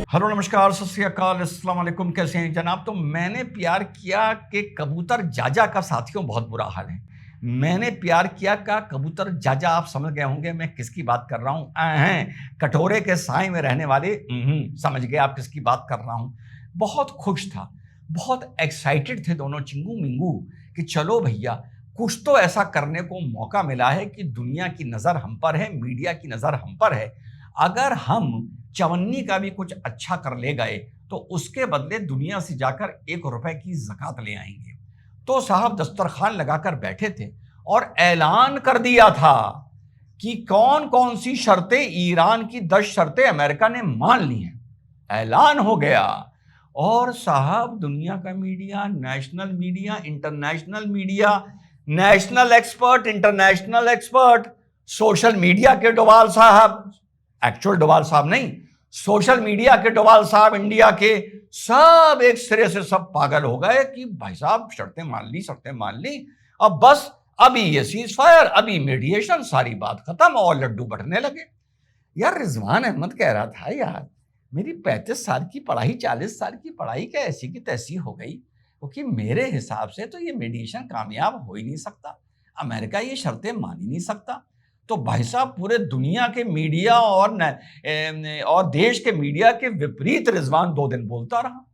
Hello नमस्कार सत श्री अकाल अस्सलाम वालेकुम। कैसे हैं जनाब? तो मैंने प्यार किया कि कबूतर जाजा का साथियों बहुत बुरा हाल है। मैंने प्यार किया का कबूतर जाजा, आप समझ गए होंगे मैं किसकी बात कर रहा हूँ। कटोरे के साए में रहने वाले समझ गए आप किसकी बात कर रहा हूँ। बहुत खुश था, बहुत एक्साइटेड थे दोनों चिंगू मिंगू कि चलो भैया कुछ तो ऐसा करने को मौका मिला है कि दुनिया की नज़र हम पर है, मीडिया की नज़र हम पर है। अगर हम चवन्नी का भी कुछ अच्छा कर ले गए तो उसके बदले दुनिया से जाकर 1 रुपए की ज़कात ले आएंगे। तो साहब दस्तरखान लगाकर बैठे थे और ऐलान कर दिया था कि कौन कौन सी शर्तें, ईरान की 10 शर्तें अमेरिका ने मान ली हैं। ऐलान हो गया और साहब दुनिया का media, national media, international media, national expert, international expert, social media के डोभाल साहब, एक्चुअल डोभाल साहब नहीं, सोशल मीडिया के डोभाल साहब इंडिया के, सब एक सिरे से सब पागल हो गए कि भाई साहब शर्तें मान ली, शर्तें मान ली, अब बस अभी ये सीज फायर, अभी मीडिएशन, सारी बात खत्म और लड्डू बढ़ने लगे। यार रिजवान अहमद कह रहा था यार मेरी 35 साल की पढ़ाई, 40 साल की पढ़ाई क्या ऐसी की तैसी हो गई, क्योंकि मेरे हिसाब से तो ये मीडिएशन कामयाब हो ही नहीं सकता, अमेरिका ये शर्तें मान ही नहीं सकता। तो भाई साहब पूरे दुनिया के मीडिया और देश के मीडिया के विपरीत रिजवान 2 दिन बोलता रहा।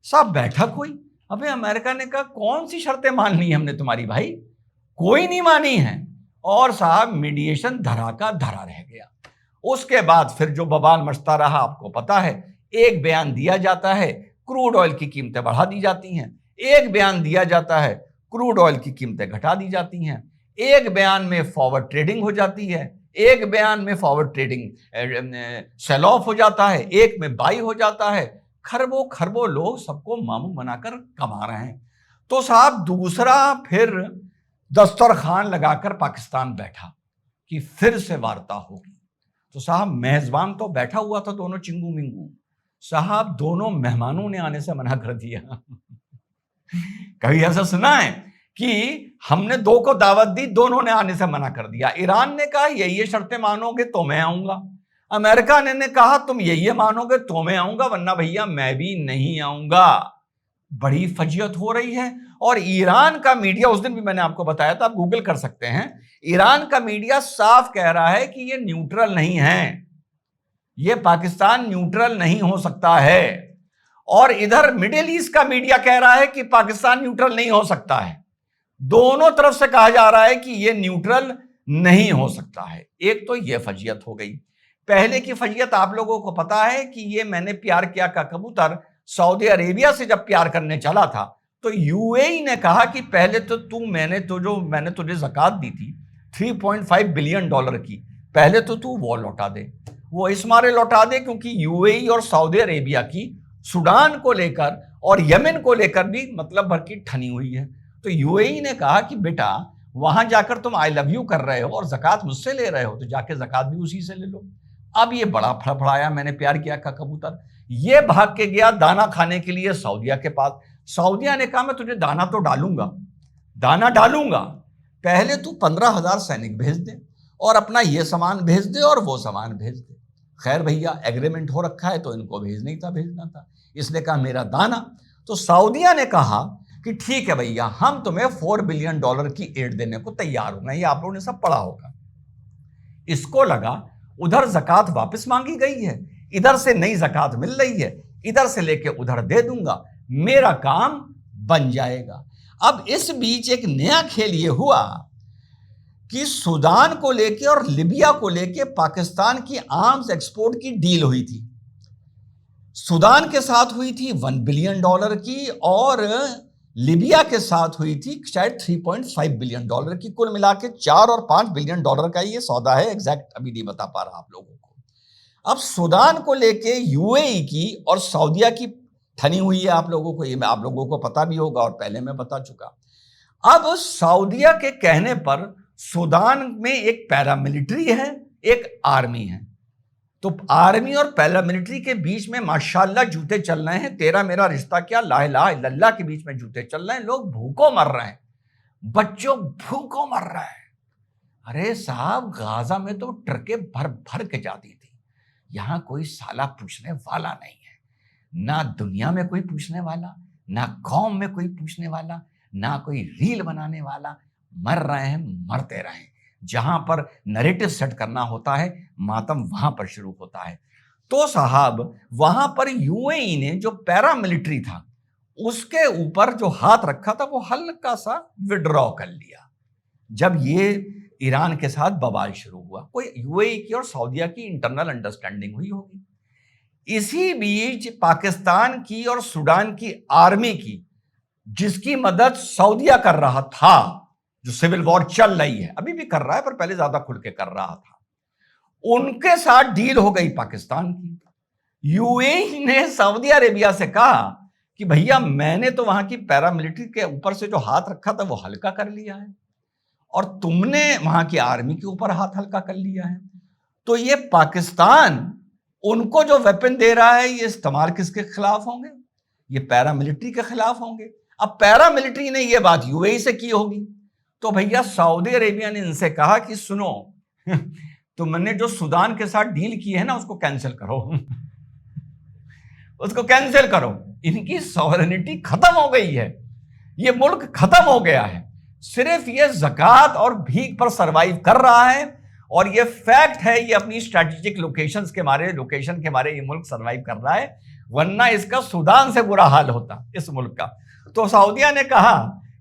साहब बैठक हुई, अबे अमेरिका ने कहा कौन सी शर्तें मान ली हमने तुम्हारी भाई, कोई नहीं मानी है। और साहब मीडिएशन धरा का धरा रह गया। उसके बाद फिर जो बवाल मचता रहा आपको पता है। एक बयान दिया जाता है, क्रूड ऑयल की कीमतें बढ़ा दी जाती हैं। एक बयान दिया जाता है, क्रूड ऑयल की कीमतें घटा दी जाती हैं। एक बयान में फॉरवर्ड ट्रेडिंग हो जाती है, एक बयान में फॉरवर्ड ट्रेडिंग सेल ऑफ हो जाता है, एक में बाई हो जाता है। खरबों खरबों लोग सबको मामू बनाकर कमा रहे हैं। तो साहब दूसरा फिर दस्तरखान लगाकर पाकिस्तान बैठा कि फिर से वार्ता होगी। तो साहब मेजबान तो बैठा हुआ था, दोनों चिंगू मिंगू, साहब दोनों मेहमानों ने आने से मना कर दिया। कभी ऐसा सुना है कि हमने 2 को दावत दी, दोनों ने आने से मना कर दिया। ईरान ने कहा ये शर्तें मानोगे तो मैं आऊंगा, अमेरिका ने कहा तुम ये मानोगे तो मैं आऊंगा, वरना भैया मैं भी नहीं आऊंगा। बड़ी फजियत हो रही है। और ईरान का मीडिया, उस दिन भी मैंने आपको बताया था, आप गूगल कर सकते हैं, ईरान का मीडिया साफ कह रहा है कि ये न्यूट्रल नहीं है, ये पाकिस्तान न्यूट्रल नहीं हो सकता है। और इधर मिडिल ईस्ट का मीडिया कह रहा है कि पाकिस्तान न्यूट्रल नहीं हो सकता है। दोनों तरफ से कहा जा रहा है कि ये न्यूट्रल नहीं हो सकता है। एक तो ये फजियत हो गई। पहले की फजियत आप लोगों को पता है कि ये मैंने प्यार किया का कबूतर सऊदी अरेबिया से जब प्यार करने चला था तो यूएई ने कहा कि पहले तो मैंने तुझे ज़कात दी थी 3.5 बिलियन डॉलर की, पहले तो तू वो लौटा दे। वो इस मारे लौटा दे क्योंकि यूएई और सऊदी अरेबिया की सूडान को लेकर और यमन को लेकर भी मतलब भर की ठनी हुई है। तो यूएई ने कहा कि बेटा वहां जाकर तुम आई लव यू कर रहे हो और ज़कात मुझसे ले रहे हो, तो जाके ज़कात भी उसी से ले लो। अब ये बड़ा फड़फड़ाया मैंने प्यार किया का कबूतर, ये भाग के गया दाना खाने के लिए सऊदिया के पास। सऊदिया ने कहा मैं तुझे दाना तो डालूंगा, दाना डालूंगा, पहले तू 15,000 सैनिक भेज दे और अपना ये सामान भेज दे और वो सामान भेज दे। खैर भैया एग्रीमेंट हो रखा है तो इनको भेजना था, इसने कहा मेरा दाना। तो सऊदिया ने कहा कि ठीक है भैया हम तुम्हें 4 बिलियन डॉलर की एड देने को तैयार हो गए। ये आप लोगों ने सब पढ़ा होगा। इसको लगा उधर ज़कात वापस मांगी गई है, इधर से नई ज़कात मिल रही है, इधर से लेके उधर दे दूंगा, मेरा काम बन जाएगा। अब इस बीच एक नया खेल ये हुआ कि सूडान को लेके और लिबिया को लेके पाकिस्तान की आर्म्स एक्सपोर्ट की डील हुई थी। सूडान के साथ हुई थी 1 बिलियन डॉलर की और लिबिया के साथ हुई थी शायद 3.5 बिलियन डॉलर की। कुल मिला के 4 और 5 बिलियन डॉलर का ये सौदा है, एग्जैक्ट अभी नहीं बता पा रहा आप लोगों को। अब सूडान को लेके यूएई की और सऊदिया की ठनी हुई है आप लोगों को, ये आप लोगों को पता भी होगा और पहले मैं बता चुका। अब सऊदिया के कहने पर सूडान में एक पैरामिलिट्री है, एक आर्मी है। तो आर्मी और पैरामिलिट्री के बीच में माशाल्लाह जूते चल रहे हैं, तेरा मेरा रिश्ता क्या, ला इलाहा इल्लल्लाह के बीच में जूते चल रहे हैं। लोग भूखों मर रहे हैं, बच्चों भूखों मर रहे हैं। अरे साहब गाजा में तो ट्रकें भर भर के जाती थी, यहां कोई साला पूछने वाला नहीं है। ना दुनिया में कोई पूछने वाला, ना कौम में कोई पूछने वाला, ना कोई रील बनाने वाला। मर रहे हैं, मरते रहें। जहां पर नैरेटिव सेट करना होता है, मातम वहां पर शुरू होता है। तो साहब वहां पर यूएई ने जो पैरामिलिट्री था उसके ऊपर जो हाथ रखा था वो हल्का सा विड्रॉ कर लिया जब ये ईरान के साथ बवाल शुरू हुआ। कोई यूएई की और सऊदीया की इंटरनल अंडरस्टैंडिंग हुई होगी। इसी बीच पाकिस्तान की और सूडान की आर्मी की, जिसकी मदद सऊदीया कर रहा था, जो सिविल वॉर चल रही है, अभी भी कर रहा है पर पहले ज्यादा खुल के कर रहा था, उनके साथ डील हो गई पाकिस्तान की। यूएई ने सऊदी अरेबिया से कहा कि भैया मैंने तो वहां की पैरामिलिट्री के ऊपर से जो हाथ रखा था वो हल्का कर लिया है और तुमने वहां की आर्मी के ऊपर हाथ हल्का कर लिया है, तो ये पाकिस्तान उनको जो वेपन दे रहा है ये इस्तेमाल किसके खिलाफ होंगे? ये पैरामिलिट्री के खिलाफ होंगे। अब पैरामिलिट्री ने ये बात यूएई से की होगी, तो भैया सऊदी अरेबिया ने इनसे कहा कि सुनो तुमने जो सूडान के साथ डील की है ना उसको कैंसिल करो उसको कैंसिल करो। इनकी सॉवरेनिटी खत्म हो गई है, ये मुल्क खत्म हो गया है। सिर्फ ये ज़कात और भीख पर सरवाइव कर रहा है और ये फैक्ट है, ये अपनी स्ट्रैटेजिक लोकेशन के मारे ये मुल्क सरवाइव कर रहा है, वरना इसका सूडान से बुरा हाल होता इस मुल्क का। तो सऊदीया ने कहा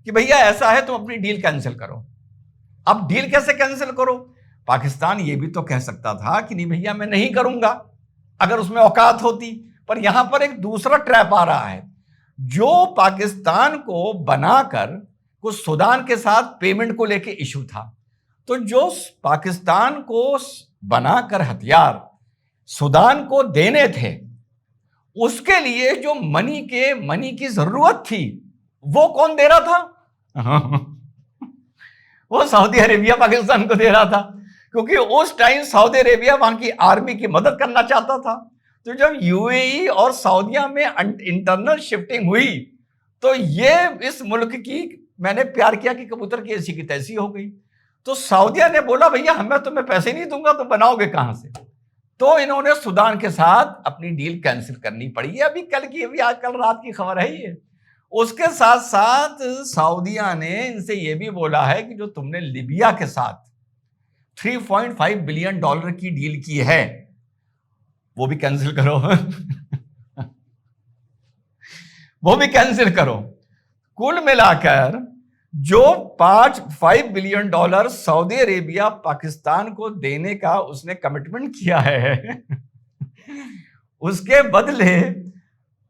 कि भैया ऐसा है तुम अपनी डील कैंसिल करो। अब डील कैसे कैंसिल करो? पाकिस्तान ये भी तो कह सकता था कि नहीं भैया मैं नहीं करूंगा अगर उसमें औकात होती, पर यहां पर एक दूसरा ट्रैप आ रहा है जो पाकिस्तान को बनाकर कुछ सूडान के साथ पेमेंट को लेके इशू था। तो जो पाकिस्तान को बनाकर हथियार सूडान को देने थे उसके लिए जो मनी की जरूरत थी वो कौन दे रहा था? वो सऊदी अरेबिया पाकिस्तान को दे रहा था, क्योंकि उस टाइम सऊदी अरेबिया वहां की आर्मी की मदद करना चाहता था। तो जब यूएई और सऊदीया में इंटरनल शिफ्टिंग हुई तो ये इस मुल्क की मैंने प्यार किया कि कबूतर की ऐसी की तैसी हो गई। तो सऊदीया ने बोला भैया मैं तुम्हें पैसे नहीं दूंगा तो बनाओगे कहां से? तो इन्होंने सूडान के साथ अपनी डील कैंसिल करनी पड़ी है। अभी कल की, अभी आजकल रात की खबर है ये। उसके साथ साथ सऊदीया ने इनसे यह भी बोला है कि जो तुमने लीबिया के साथ $3.5 बिलियन की डील की है वो भी कैंसिल करो वो भी कैंसिल करो। कुल मिलाकर जो $5 बिलियन सऊदी अरेबिया पाकिस्तान को देने का उसने कमिटमेंट किया है उसके बदले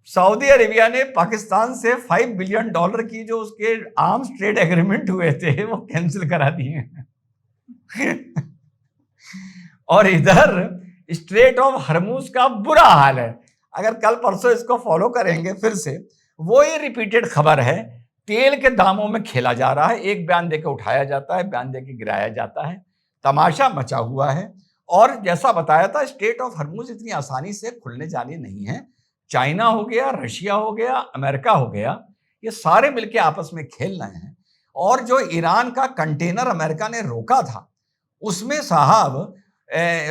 सऊदी अरेबिया ने पाकिस्तान से $5 बिलियन की जो उसके आर्म्स ट्रेड एग्रीमेंट हुए थे वो कैंसिल करा दिए और इधर स्ट्रेट ऑफ हरमुज का बुरा हाल है। अगर कल परसों इसको फॉलो करेंगे फिर से, वो ये रिपीटेड खबर है, तेल के दामों में खेला जा रहा है। एक बयान देकर उठाया जाता है, बयान देकर गिराया जाता है, तमाशा मचा हुआ है। और जैसा बताया था स्ट्रेट ऑफ हरमुज इतनी आसानी से खुलने जाने नहीं है। चाइना हो गया, रशिया हो गया, अमेरिका हो गया, ये सारे मिलकर आपस में खेल रहे हैं। और जो ईरान का कंटेनर अमेरिका ने रोका था उसमें साहब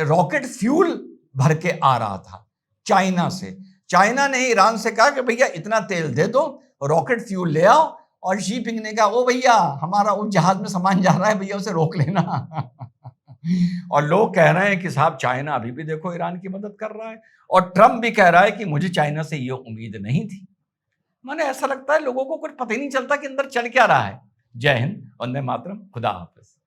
रॉकेट फ्यूल भर के आ रहा था चाइना से। चाइना ने ईरान से कहा कि भैया इतना तेल दे दो, रॉकेट फ्यूल ले आओ, और शी जिनपिंग ने कहा ओ भैया हमारा उस जहाज में सामान जा रहा है, भैया उसे रोक लेना और लोग कह रहे हैं कि साहब चाइना अभी भी देखो ईरान की मदद कर रहा है, और ट्रंप भी कह रहा है कि मुझे चाइना से ये उम्मीद नहीं थी। माने ऐसा लगता है लोगों को कुछ पता ही नहीं चलता कि अंदर चल क्या रहा है। जय हिंद, वंदे मातरम, खुदा हाफिज।